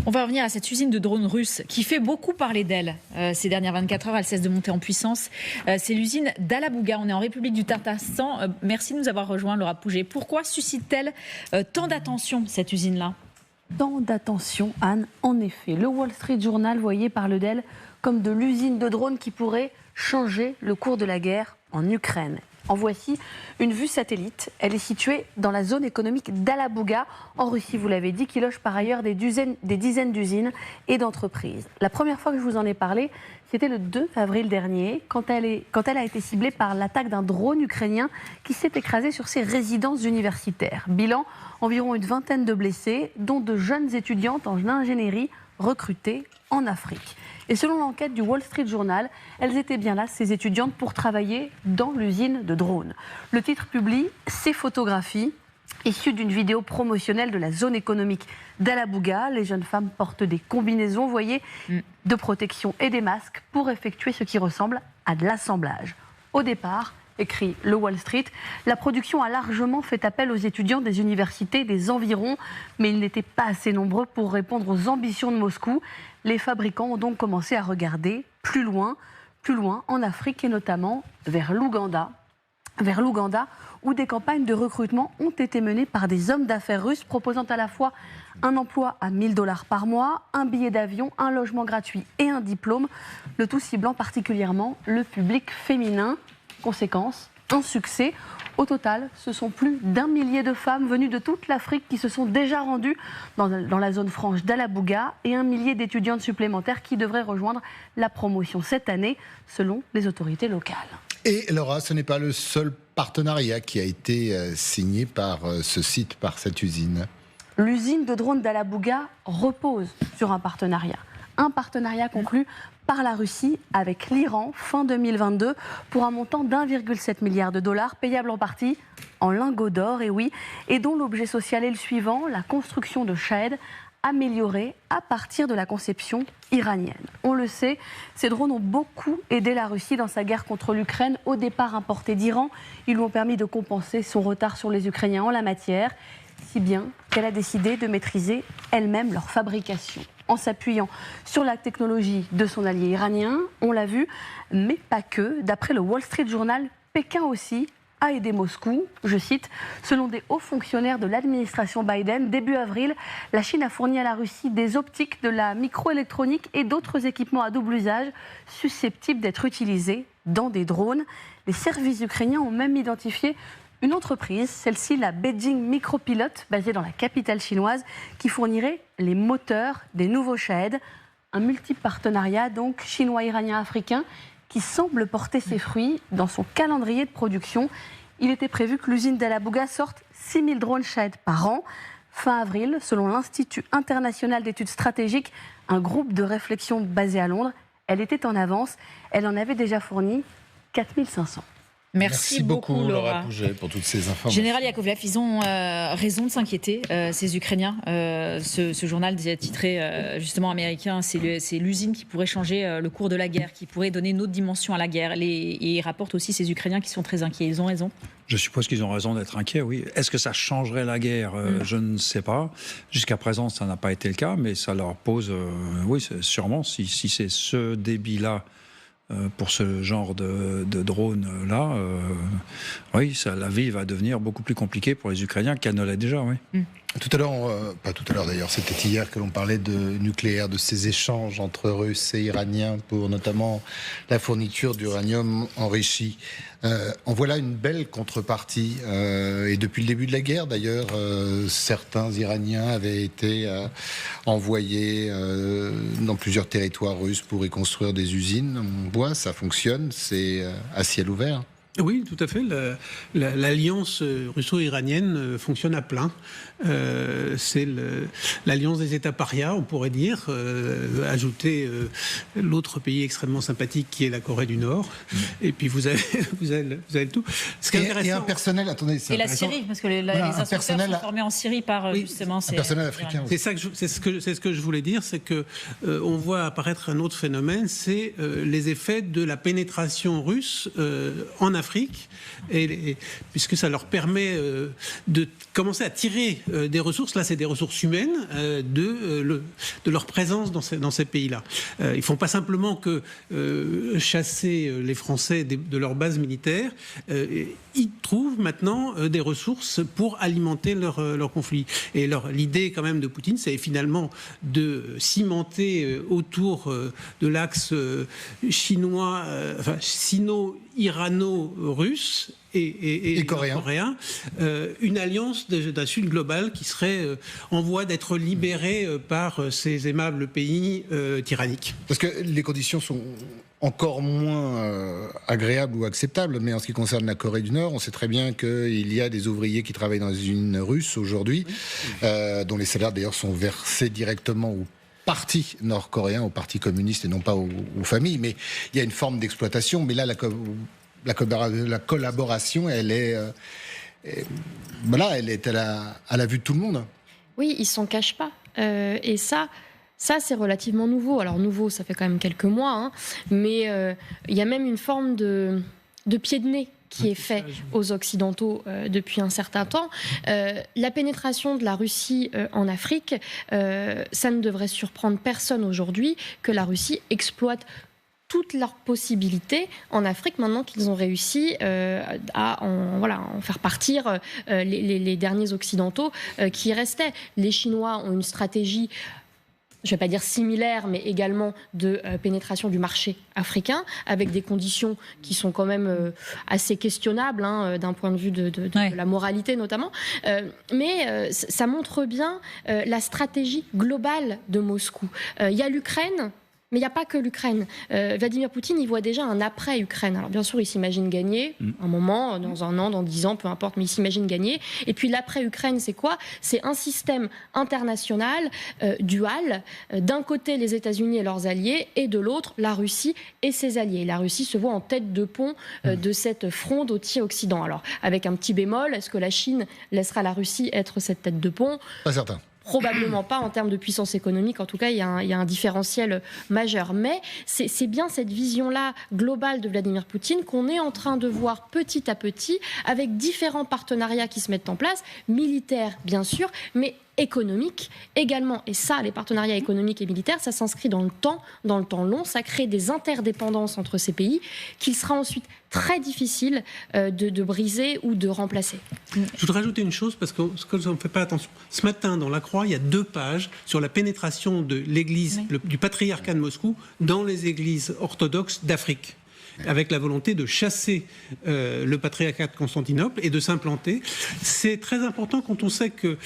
On va revenir à cette usine de drones russe qui fait beaucoup parler d'elle ces dernières 24 heures. Elle cesse de monter en puissance. C'est l'usine d'Alabouga. On est en République du Tatarstan. Merci de nous avoir rejoints, Laura Pouget. Pourquoi suscite-t-elle tant d'attention, cette usine-là ? Tant d'attention, Anne. En effet, le Wall Street Journal voyait parler d'elle comme de l'usine de drones qui pourrait changer le cours de la guerre en Ukraine. En voici une vue satellite. Elle est située dans la zone économique d'Alabouga, en Russie, vous l'avez dit, qui loge par ailleurs des dizaines d'usines et d'entreprises. La première fois que je vous en ai parlé, c'était le 2 avril dernier, quand elle a été ciblée par l'attaque d'un drone ukrainien qui s'est écrasé sur ses résidences universitaires. Bilan, environ une vingtaine de blessés, dont de jeunes étudiantes en ingénierie recrutées en Afrique. Et selon l'enquête du Wall Street Journal, elles étaient bien là, ces étudiantes, pour travailler dans l'usine de drones. Le titre publie ces photographies issues d'une vidéo promotionnelle de la zone économique d'Alabouga. Les jeunes femmes portent des combinaisons, vous voyez, de protection et des masques pour effectuer ce qui ressemble à de l'assemblage. Au départ, écrit le Wall Street, la production a largement fait appel aux étudiants des universités des environs, mais ils n'étaient pas assez nombreux pour répondre aux ambitions de Moscou. Les fabricants ont donc commencé à regarder plus loin en Afrique et notamment vers l'Ouganda, où des campagnes de recrutement ont été menées par des hommes d'affaires russes proposant à la fois un emploi à 1 000 $ par mois, un billet d'avion, un logement gratuit et un diplôme, le tout ciblant particulièrement le public féminin. Conséquence, un succès. Au total, ce sont plus d'1 millier de femmes venues de toute l'Afrique qui se sont déjà rendues dans la zone franche d'Alabouga et 1 millier d'étudiantes supplémentaires qui devraient rejoindre la promotion cette année, selon les autorités locales. Et Laura, ce n'est pas le seul partenariat qui a été signé par ce site, par cette usine. L'usine de drones d'Alabouga repose sur un partenariat. Un partenariat conclu par la Russie avec l'Iran fin 2022 pour un montant d'1,7 milliard de dollars, payable en partie en lingots d'or, et dont l'objet social est le suivant, la construction de Shahed améliorés à partir de la conception iranienne. On le sait, ces drones ont beaucoup aidé la Russie dans sa guerre contre l'Ukraine, au départ importés d'Iran. Ils lui ont permis de compenser son retard sur les Ukrainiens en la matière, si bien qu'elle a décidé de maîtriser elle-même leur fabrication, en s'appuyant sur la technologie de son allié iranien, on l'a vu, mais pas que. D'après le Wall Street Journal, Pékin aussi a aidé Moscou. Je cite, selon des hauts fonctionnaires de l'administration Biden, début avril, la Chine a fourni à la Russie des optiques, de la microélectronique et d'autres équipements à double usage susceptibles d'être utilisés dans des drones. Les services ukrainiens ont même identifié une entreprise, celle-ci la Beijing Micropilot, basée dans la capitale chinoise, qui fournirait les moteurs des nouveaux Shahed. Un multipartenariat donc chinois-iranien-africain qui semble porter ses fruits dans son calendrier de production. Il était prévu que l'usine d'Alabouga sorte 6 000 drones Shahed par an. Fin avril, selon l'Institut international d'études stratégiques, un groupe de réflexion basé à Londres, elle était en avance. Elle en avait déjà fourni 4 500. Merci beaucoup, Laura Pouget, pour toutes ces informations. Général Yakovlev, ils ont raison de s'inquiéter, ces Ukrainiens. Ce journal titré justement américain, c'est l'usine qui pourrait changer le cours de la guerre, qui pourrait donner une autre dimension à la guerre. Et ils rapportent aussi ces Ukrainiens qui sont très inquiets. Ils ont raison. Je suppose qu'ils ont raison d'être inquiets, oui. Est-ce que ça changerait la guerre ? Je ne sais pas. Jusqu'à présent, ça n'a pas été le cas, mais ça leur pose... oui, sûrement, si c'est ce débit-là, pour ce genre de drone-là, oui, la vie va devenir beaucoup plus compliquée pour les Ukrainiens qu'elle ne l'est déjà, oui. Tout à l'heure, pas tout à l'heure d'ailleurs, c'était hier que l'on parlait de nucléaire, de ces échanges entre Russes et Iraniens pour notamment la fourniture d'uranium enrichi. En voilà une belle contrepartie. Et depuis le début de la guerre d'ailleurs, certains Iraniens avaient été envoyés dans plusieurs territoires russes pour y construire des usines. On voit, ça fonctionne, c'est à ciel ouvert. Oui, tout à fait. L'alliance russo-iranienne fonctionne à plein. C'est l'alliance des États parias, on pourrait dire. Ajouter l'autre pays extrêmement sympathique qui est la Corée du Nord. Et puis vous avez tout. Ce qui est intéressant... Et un personnel, attendez, c'est et la Syrie, parce que les instructeurs sont formés en Syrie par justement ces... Un personnel africain. C'est ce que je voulais dire, c'est que on voit apparaître un autre phénomène, c'est les effets de la pénétration russe en Afrique Afrique, puisque ça leur permet de commencer à tirer des ressources, là c'est des ressources humaines, de leur présence dans ces pays-là. Ils ne font pas simplement que chasser les Français de leur base militaire, ils trouvent maintenant des ressources pour alimenter leur conflit. Et l'idée quand même de Poutine, c'est finalement de cimenter autour de l'axe chinois, sino-irano-russe et coréen, une alliance d'un Sud global qui serait en voie d'être libérée par ces aimables pays tyranniques. Parce que les conditions sont encore moins agréables ou acceptables, mais en ce qui concerne la Corée du Nord, on sait très bien qu'il y a des ouvriers qui travaillent dans les usines russes aujourd'hui, dont les salaires d'ailleurs sont versés directement au parti nord-coréen, au parti communiste et non pas aux familles, mais il y a une forme d'exploitation, mais là la collaboration, elle est à la vue de tout le monde. Oui, ils s'en cachent pas. Et ça, c'est relativement nouveau. Alors nouveau, ça fait quand même quelques mois, hein, mais il y a même une forme de pied de nez qui est fait aux Occidentaux depuis un certain temps. La pénétration de la Russie en Afrique, ça ne devrait surprendre personne aujourd'hui que la Russie exploite toutes leurs possibilités en Afrique maintenant qu'ils ont réussi à en faire partir les derniers Occidentaux qui restaient. Les Chinois ont une stratégie, je ne vais pas dire similaire, mais également de pénétration du marché africain, avec des conditions qui sont quand même assez questionnables, d'un point de vue de la moralité notamment. Mais ça montre bien la stratégie globale de Moscou. Il y a l'Ukraine. Mais il n'y a pas que l'Ukraine. Vladimir Poutine, il voit déjà un après-Ukraine. Alors bien sûr, il s'imagine gagner, un moment, dans un an, dans 10 ans, peu importe, mais il s'imagine gagner. Et puis l'après-Ukraine, c'est quoi ? C'est un système international dual. D'un côté, les États-Unis et leurs alliés, et de l'autre, la Russie et ses alliés. La Russie se voit en tête de pont de cette fronde Occident. Alors, avec un petit bémol, est-ce que la Chine laissera la Russie être cette tête de pont ? Pas certain. Probablement pas en termes de puissance économique. En tout cas, il y a un différentiel majeur. Mais c'est bien cette vision-là globale de Vladimir Poutine qu'on est en train de voir petit à petit avec différents partenariats qui se mettent en place, militaires bien sûr, mais économiques également. Et ça, les partenariats économiques et militaires, ça s'inscrit dans le temps long. Ça crée des interdépendances entre ces pays qu'il sera ensuite très difficile de briser ou de remplacer. Je voudrais rajouter une chose, parce que on ne fait pas attention. Ce matin, dans La Croix, il y a 2 pages sur la pénétration de l'Église, du patriarcat de Moscou, dans les églises orthodoxes d'Afrique, avec la volonté de chasser le patriarcat de Constantinople et de s'implanter. C'est très important quand on sait que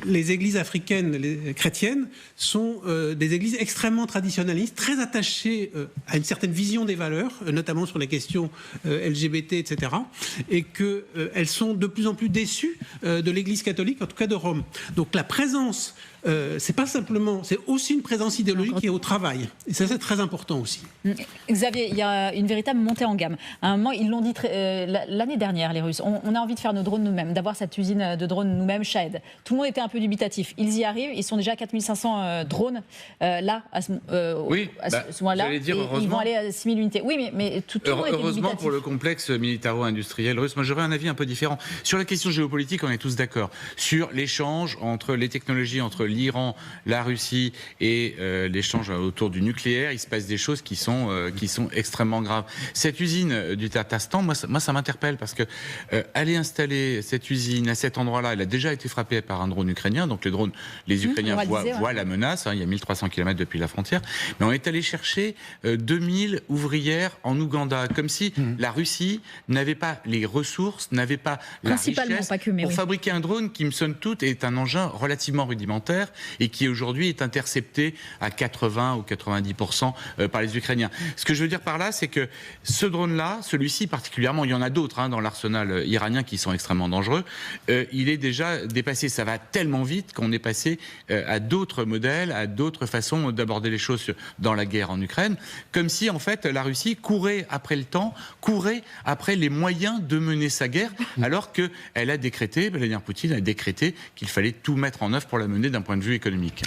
les églises africaines, les chrétiennes, sont des églises extrêmement traditionnalistes, très attachées à une certaine vision des valeurs, notamment sur les questions LGBT, etc., et qu'elles sont de plus en plus déçues de l'Église catholique, en tout cas de Rome. Donc la présence, c'est pas simplement, c'est aussi une présence idéologique qui est au travail. Et ça, c'est très important aussi. Xavier, il y a une véritable montée en gamme. À un moment, ils l'ont dit l'année dernière, les Russes. On a envie de faire nos drones nous-mêmes, d'avoir cette usine de drones nous-mêmes, Shahed. Tout le monde était un peu dubitatif. Ils y arrivent. Ils sont déjà à 4500 drones là, à ce moment-là. Ils vont aller à 6000 unités. Oui, mais tout le monde était heureusement dubitatif. pour le complexe militaro-industriel russe. Moi, j'aurais un avis un peu différent. Sur la question géopolitique, on est tous d'accord. Sur l'échange entre les technologies, entre l'Iran, la Russie et l'échange autour du nucléaire, il se passe des choses qui sont extrêmement graves. Cette usine du Tatarstan, moi ça m'interpelle parce que aller installer cette usine à cet endroit-là, elle a déjà été frappée par un drone ukrainien, donc les Ukrainiens voient la menace, il y a 1300 km depuis la frontière, mais on est allé chercher 2000 ouvrières en Ouganda, comme si la Russie n'avait pas les ressources, n'avait pas la richesse pour fabriquer un drone qui, me somme toute, est un engin relativement rudimentaire et qui aujourd'hui est intercepté à 80 ou 90% par les Ukrainiens. Ce que je veux dire par là, c'est que ce drone-là, celui-ci particulièrement, il y en a d'autres dans l'arsenal iranien qui sont extrêmement dangereux, il est déjà dépassé. Ça va tellement vite qu'on est passé à d'autres modèles, à d'autres façons d'aborder les choses dans la guerre en Ukraine, comme si en fait la Russie courait après le temps, courait après les moyens de mener sa guerre, alors que Vladimir Poutine a décrété qu'il fallait tout mettre en œuvre pour la mener d'un point de vue économique.